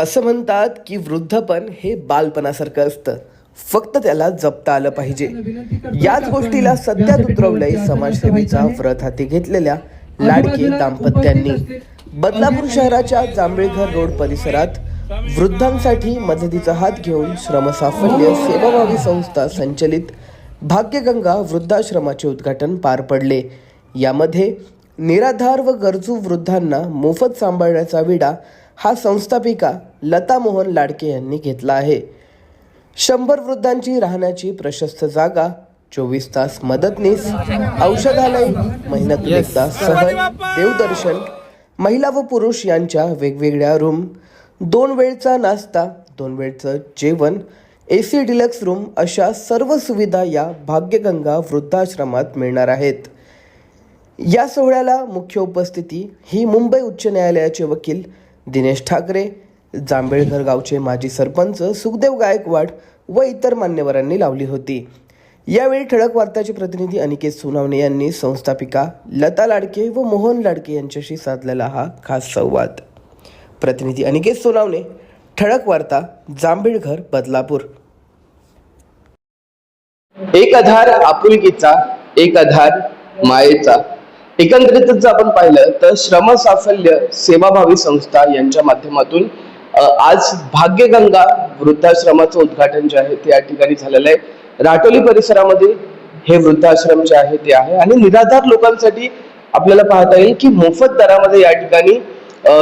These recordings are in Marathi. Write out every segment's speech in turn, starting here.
असं म्हणतात की वृद्धपण हे बालपणासारखं असतं, फक्त त्याला जपता आलं पाहिजे. याच गोष्टीला सध्यात उतरवलंय समाजसेवेचा व्रत हाती घेतलेल्या लाडके दाम्पत्यांनी. बदलापूर शहराच्या जांभेळघर रोड परिसरात वृद्धांसाठी मदतीचा हात घेऊन श्रमसाफल्य सेवाभावी संस्था संचलित भाग्यगंगा वृद्धाश्रमाचे उद्घाटन पार पडले. यामध्ये निराधार व गरजू वृद्धांना मोफत सांभाळण्याचा विडा हा संस्थापिका लता मोहन लाडके यांनी घेतला आहे. 100 वृद्धांची राहण्याची प्रशस्त जागा, 24 तास मदतनीस, औषधालय, महिन्यातून एकदा सहल, देवदर्शन, महिला व पुरुष यांच्या वेगवेगळ्या रूम, 2 वेळचा नाश्ता, 2 वेळचं जेवण, AC डिलक्स रूम अशा सर्व सुविधा या भाग्यगंगा वृद्धाश्रमात मिळणार आहेत. या सोहळ्याला मुख्य उपस्थिती ही मुंबई उच्च न्यायालयाचे वकील दिनेश ठाकरे, जांभेळघर गावचे माजी सरपंच सुखदेव गायकवाड व इतर मान्यवरांनी लावली होती. यावेळी ठळक वार्ताचे प्रतिनिधी अनिकेत सोनावणे यांनी संस्थापिका लता लाडके व मोहन लाडके यांच्याशी साधलेला हा खास संवाद. प्रतिनिधी अनिकेत सोनावणे, ठळक वार्ता, जांभेळघर, बदलापूर. एक आधार आपुलकीचा, एक आधार मायेचा. एकंदरीतच जर आपण पाहिलं तर श्रम साफल्य सेवाभावी संस्था यांच्या माध्यमातून आज भाग्यगंगा वृद्धाश्रमाचं उद्घाटन जे आहे ते या ठिकाणी झालेलं आहे. राटोली परिसरामध्ये हे वृद्धाश्रम जे आहे ते आहे आणि निराधार लोकांसाठी आपल्याला पाहता येईल की मोफत दरामध्ये या ठिकाणी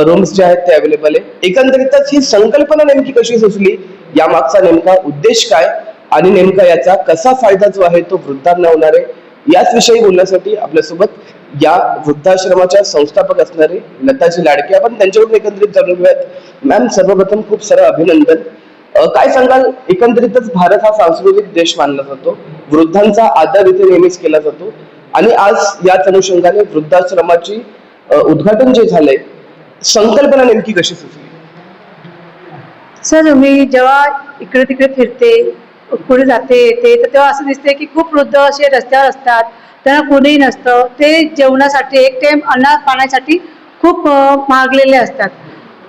रूम्स जे आहेत ते अवेलेबल आहे. एकंदरीतच ही संकल्पना नेमकी कशी सुचली, यामागचा नेमका उद्देश काय आणि नेमका याचा कसा फायदा जो आहे तो वृद्धांना होणार आहे, याच विषयी बोलण्यासाठी आपल्यासोबत या वृद्धाश्रमाच्या संस्थापक असणारे लताजी लाडके, आपण त्यांच्याकडून एकंदरीत जाणून घेऊयात. मॅम, सर्वप्रथम खूप सारं अभिनंदन. काय सांगाल, एकंदरीतच भारत हा सांस्कृतिक देश मानला जातो, वृद्धांचा आदर इथे नेहमीच केला जातो आणि आज याच अनुषंगाने वृद्धाश्रमाची उद्घाटन जे झालंय, संकल्पना नेमकी कशी सुचली? सर, मी जेव्हा इकडे तिकडे फिरते, पुढे जाते येते, तर तेव्हा असं दिसते की खूप वृद्ध असे रस्त्यावर असतात, त्यांना कोणीही नसतं. ते जेवणासाठी, एक टाइम अन्न पाण्यासाठी खूप मागलेले असतात.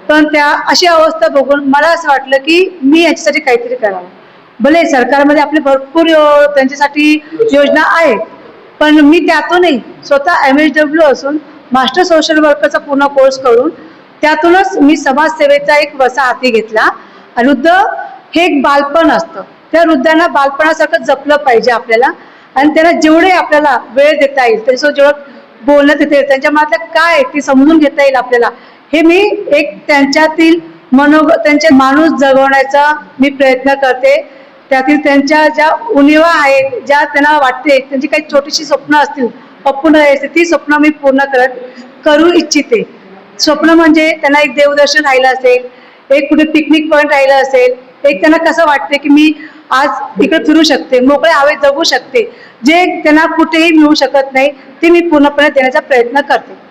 पण त्या अशी अवस्था बघून मला असं वाटलं की मी याच्यासाठी काहीतरी करावं. भले सरकारमध्ये आपले भरपूर त्यांच्यासाठी योजना आहेत, पण मी त्यातूनही स्वतः MSW असून मास्टर सोशल वर्करचा पूर्ण कोर्स करून त्यातूनच मी समाजसेवेचा एक वसा हाती घेतला. वृद्ध हे एक बालपण असतं, त्या वृद्धांना बालपणासारखं जपलं पाहिजे आपल्याला आणि त्यांना जेवढे आपल्याला वेळ देता येईल, त्याच्यासोबत जेवढं बोलण्यात येते, त्यांच्या मनातलं काय ते समजून घेता येईल आपल्याला, हे मी एक त्यांच्यातील त्यांचे माणूस जगवण्याचा मी प्रयत्न करते. त्यातील त्यांच्या ज्या उणिवा आहेत, ज्या त्यांना वाटते, त्यांची काही छोटीशी स्वप्न असतील, अपूर्ण असतील, ती स्वप्न मी पूर्ण करू इच्छिते. स्वप्न म्हणजे त्यांना एक देवदर्शन राहिलं असेल, एक कुठे पिकनिक पॉईंट राहिलं असेल, एक त्यांना कसं वाटते की मी आज इकडे फिरू शकते, मोकळे हवेत जगू शकते, जे त्यांना कुठेही मिळू शकत नाही, ते मी पूर्णपणे देण्याचा प्रयत्न करते.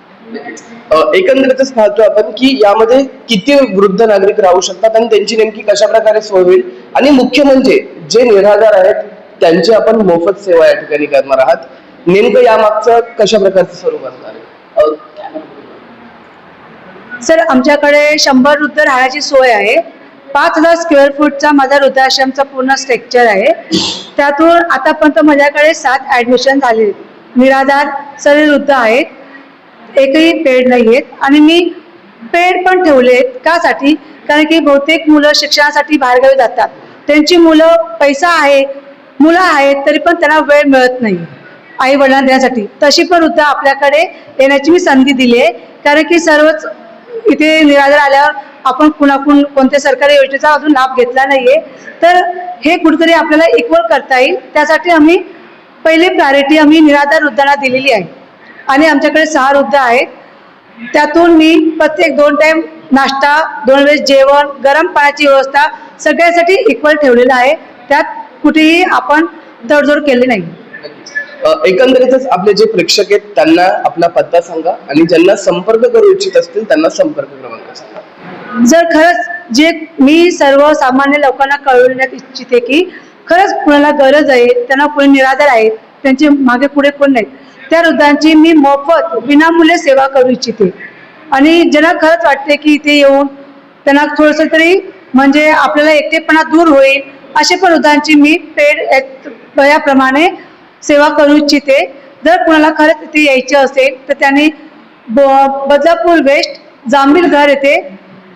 एकंदरीतच पाहतो आपण की यामध्ये किती वृद्ध नागरिक राहू शकतात आणि त्यांची नेमकी कशा प्रकारे सोय होईल, आणि मुख्य म्हणजे जे निराधार आहेत त्यांची आपण मोफत सेवा या ठिकाणी करणार आहात. नेमकं यामागचं कशा प्रकारचं स्वरूप असणार आहे? सर, आमच्याकडे 100 वृद्ध राहण्याची सोय आहे. 5000 स्क्वेअर फूटचा माझा वृद्धाश्रमचा पूर्ण स्ट्रक्चर आहे. त्यातून आतापर्यंत माझ्याकडे 7 ॲडमिशन झाले. निराधार सर्व वृद्ध आहेत, एकही पेड नाही आहेत आणि मी पेड पण ठेवले आहेत. कासाठी? कारण की बहुतेक मुलं शिक्षणासाठी बाहेरगावी जातात, त्यांची मुलं पैसा आहे, मुलं आहेत, तरी पण त्यांना वेळ मिळत नाही आई वडिलांना देण्यासाठी. तशी पण वृद्ध आपल्याकडे येण्याची मी संधी दिली आहे, कारण की सर्वच इथे निराधार आल्यावर आपण कुणाकडून कोणत्या सरकारी योजनेचा अजून लाभ घेतला नाहीये, तर हे कुठेतरी आपल्याला इक्वल करता येईल, त्यासाठी आम्ही पहिली प्रायोरिटी आम्ही निराधार वृद्धांना दिलेली आहे. आणि आमच्याकडे 6 वृद्ध आहेत, त्यातून मी प्रत्येक 2 टाइम नाश्ता, 2 वेळेस जेवण, गरम पाण्याची व्यवस्था सगळ्यासाठी इक्वल ठेवलेलं आहे. त्यात कुठेही आपण तडजोड केली नाही. एकंदरीतच आपले जे प्रेक्षक आहेत त्यांना आपला पत्ता सांगा आणि ज्यांना संपर्क करू इच्छित असतील त्यांना संपर्क क्रमांक सांगा. जर खरंच जे मी सर्वसामान्य लोकांना कळवण्यात इच्छिते की खरंच कुणाला गरज आहे, त्यांना कोणी निराधार आहेत, त्यांचे मागे पुढे कोण नाहीत, त्या वृद्धांची मी मोफत विनामूल्य सेवा करू इच्छिते. आणि ज्यांना खरंच वाटते की इथे येऊन त्यांना थोडंसं तरी म्हणजे आपल्याला एकटेपणा दूर होईल असे पण वृद्धांची मी पेड याप्रमाणे सेवा करू इच्छिते. जर कुणाला खरंच इथे यायचे असेल तर त्यांनी बदलापूर वेस्ट जांभील घर येथे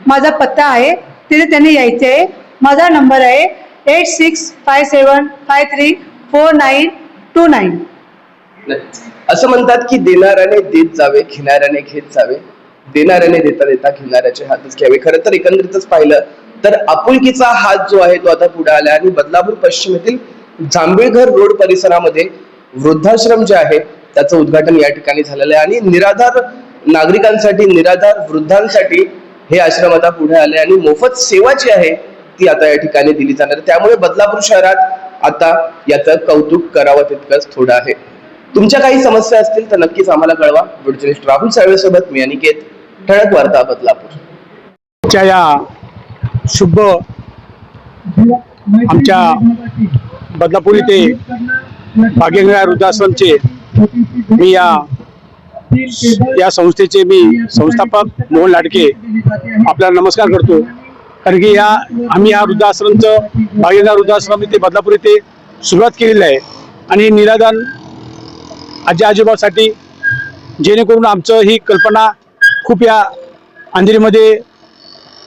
माझा पत्ता आहे, तिथे त्यांनी यायचे आहे. माझा नंबर आहे 8657534929. असं म्हणतात की देणाऱ्याने देत जावे, घेणाऱ्याने घेत जावे. देणाऱ्याने देता देता घेणाऱ्याचे हातच घ्यावे. खरं तर एकंदरीतच पाहिलं तर आपुलकीचा हात जो आहे तो आता पुढे आला आणि बदलापूर पश्चिम येथील जांभीळघर रोड परिसरामध्ये वृद्धाश्रम जे आहे त्याचं उद्घाटन या ठिकाणी झालेलं आहे आणि निराधार नागरिकांसाठी, निराधार वृद्धांसाठी हे आश्रम आता पुढे आले आणि मोफत सेवा जी आहे ती आता या ठिकाणी दिली जाणार. त्यामुळे बदलापूर शहरात आता याचं कौतुक करावं तितकंच थोडं आहे. तुमच्या काही समस्या असतील तर नक्कीच आम्हाला कळवा. जर्नलिस्ट राहुल साळवेसोबत मी अनिकेत, ठळक वार्ता बदलापूर. या शुभ आमच्या बदलापूर इथे भाग्यगंगा वृद्धाश्रमचे मी या संस्थेचे मी संस्थापक मोहन लाडके आपल्याला नमस्कार करतो. कारण की आम्ही या वृद्धाश्रमचं भाग्यगंगा वृद्धाश्रम इथे बदलापूर इथे सुरुवात केलेली आहे आणि निराधार आजी आजोबासाठी, जेणेकरून आमचं ही कल्पना खूप या अंधेरीमध्ये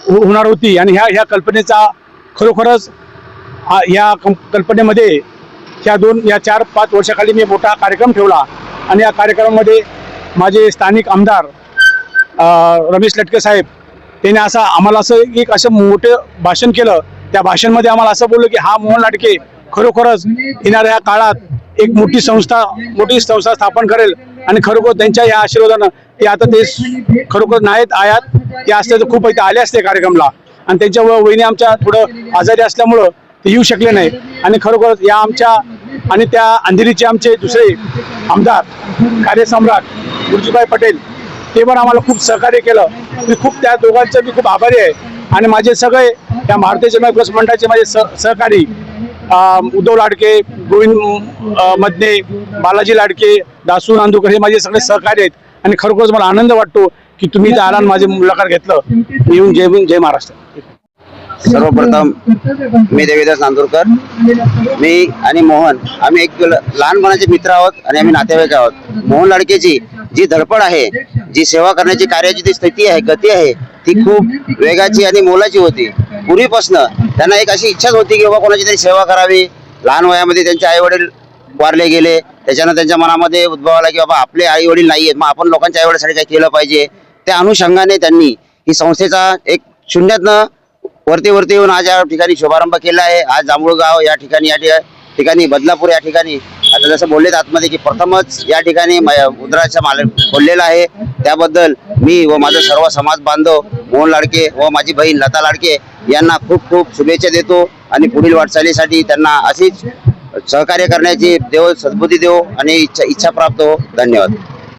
होणार होती आणि ह्या कल्पनेचा खरोखरच या कल्पनेमध्ये या 4-5 वर्षाखाली मी मोठा कार्यक्रम ठेवला आणि या कार्यक्रमामध्ये माझे स्थानिक आमदार रमेश लटके साहेब त्यांनी आम्हाला असं मोठं भाषण केलं. त्या भाषणमध्ये आम्हाला असं बोललं की हा मोहन लाडके खरोखरच येणाऱ्या काळात एक मोठी संस्था स्थापन करेल आणि खरोखर त्यांच्या या आशीर्वादानं ते आता ते खरोखर नाहीत आयात ते असते तर खूप इथे आले असते कार्यक्रमला आणि त्यांच्या वहिनी आमच्या थोडं आजारी असल्यामुळं ते येऊ शकले नाही आणि खरोखर या आमच्या आणि त्या अंधेरीचे आमचे दुसरे आमदार कार्यसम्राट गुरुजीभाई पटेल ते पण आम्हाला खूप सहकार्य केलं. मी खूप त्या दोघांचं मी खूप आभारी आहे आणि माझे सगळे त्या भारतीय जनता विकास मंडळाचे माझे सहकारी उद्धव लाडके, गोविंद मदने, बालाजी लाडके, दासू नांदूकर हे माझे सगळे सहकारी आहेत आणि खरोखरच मला आनंद वाटतो की तुम्ही इथं आला आणि माझे मुलाखत घेतलं. येऊन जय महाराष्ट्र. सर्वप्रथम मी देवीदास नांदूरकर, मी आणि मोहन आम्ही एक लहानपणाचे मित्र आहोत आणि आम्ही नातेवाईक आहोत. मोहन लाडकेची जी धडपड आहे, जी सेवा करण्याची कार्याची जी स्थिती आहे, गती आहे ती खूप वेगाची आणि मोलाची होती. पूर्वीपासून त्यांना एक अशी इच्छाच होती की बाबा कोणाची तरी सेवा करावी. लहान वयामध्ये त्यांचे आई वडील वारले गेले, त्याच्यानं त्यांच्या मनामध्ये उद्भव आला की बाबा आपले आई वडील नाही आहेत, मग आपण लोकांच्या आई वडिलांसाठी काय केलं पाहिजे. त्या अनुषंगाने त्यांनी ही संस्थेचा एक शून्यातनं वरती येऊन आज या ठिकाणी शुभारंभ केला आहे. आज जांभूळगाव या ठिकाणी बदलापूर या ठिकाणी आता जसं बोललेत आतमध्ये की प्रथमच या ठिकाणी वृद्धाश्रम खोललेला आहे. त्याबद्दल मी व माझा सर्व समाज बांधव मोहन लाडके व माझी बहीण लता लाडके यांना खूप खूप शुभेच्छा देतो आणि पुढील वाटचालीसाठी त्यांना अशीच सहकार्य करण्याची देव सद्बुद्धी देव आणि इच्छा प्राप्त हो. धन्यवाद.